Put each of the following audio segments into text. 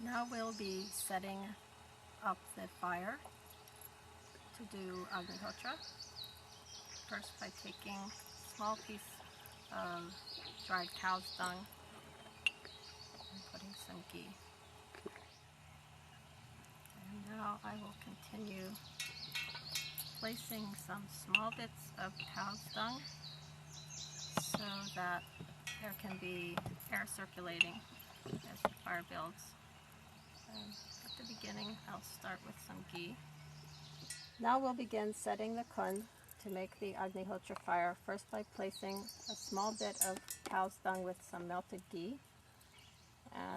Now we'll be setting up the fire to do Agnihotra. First by taking a small piece of dried cow's dung and putting some ghee. And now I will continue placing some small bits of cow's dung so that there can be air circulating as the fire builds. And at the beginning I'll start with some ghee. Now we'll begin setting the kund to make the Agnihotra fire, first by placing a small bit of cow's dung with some melted ghee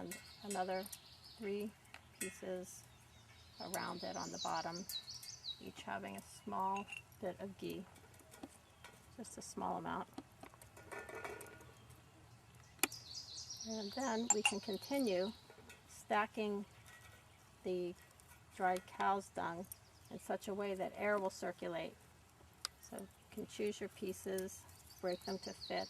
and another 3 pieces around it on the bottom, each having a small bit of ghee, just a small amount. And then we can continue stacking the dried cow's dung in such a way that air will circulate. So you can choose your pieces, break them to fit.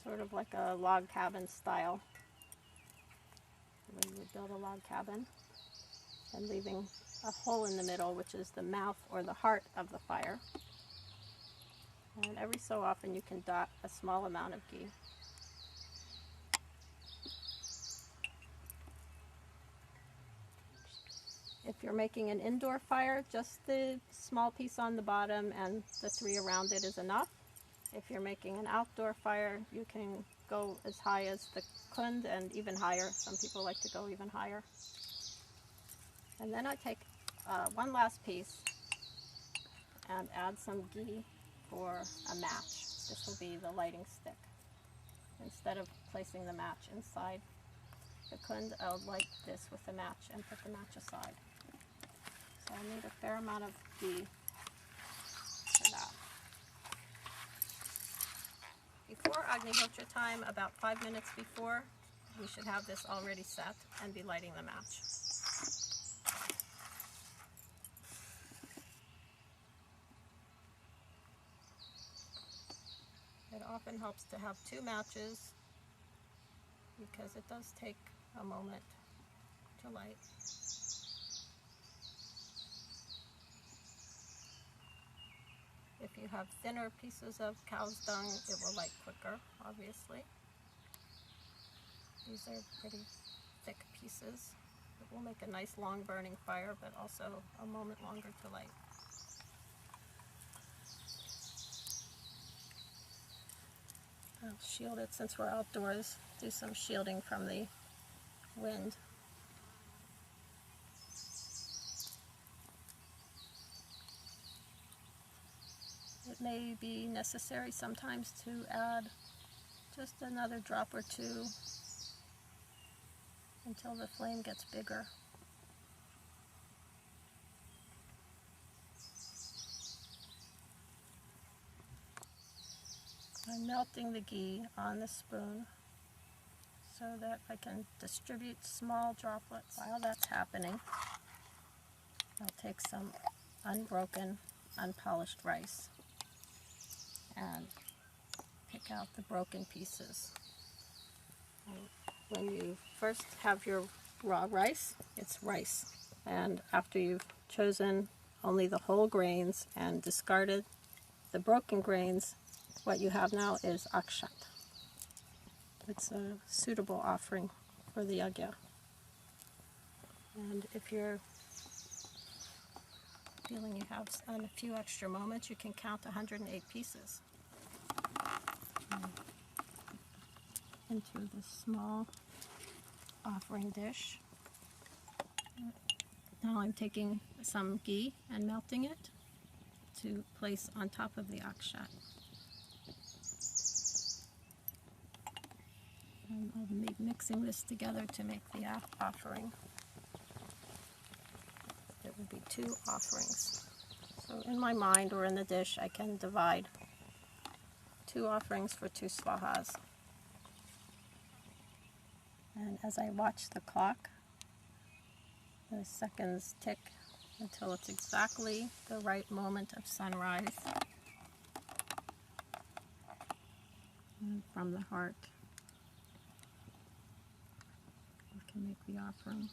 Sort of like a log cabin style, the way you would build a log cabin, and leaving a hole in the middle, which is the mouth or the heart of the fire. And every so often you can dot a small amount of ghee. If you're making an indoor fire, just the small piece on the bottom and the 3 around it is enough. If you're making an outdoor fire, you can go as high as the kund and even higher. Some people like to go even higher. And then I take one last piece and add some ghee for a match. This will be the lighting stick. Instead of placing the match inside the kund, I'll light this with the match and put the match aside. So I'll need a fair amount of ghee for that. Before Agnihotra time, about 5 minutes before, we should have this already set and be lighting the match. It often helps to have 2 matches because it does take a moment to light. If you have thinner pieces of cow's dung, it will light quicker, obviously. These are pretty thick pieces. It will make a nice long burning fire, but also a moment longer to light. I'll shield it since we're outdoors, do some shielding from the wind. It may be necessary sometimes to add just another drop or 2 until the flame gets bigger. I'm melting the ghee on the spoon so that I can distribute small droplets. While that's happening, I'll take some unbroken, unpolished rice and pick out the broken pieces. And when you first have your raw rice, it's rice. And after you've chosen only the whole grains and discarded the broken grains, what you have now is akshat. It's a suitable offering for the yajna. And if you're feeling you have a few extra moments, you can count 108 pieces into this small offering dish. Now I'm taking some ghee and melting it to place on top of the akshat. And I'll be mixing this together to make the offering. It would be 2 offerings. So in my mind or in the dish, I can divide 2 offerings for 2 svahas. And as I watch the clock, the seconds tick until it's exactly the right moment of sunrise. And and from the heart we can make the offering.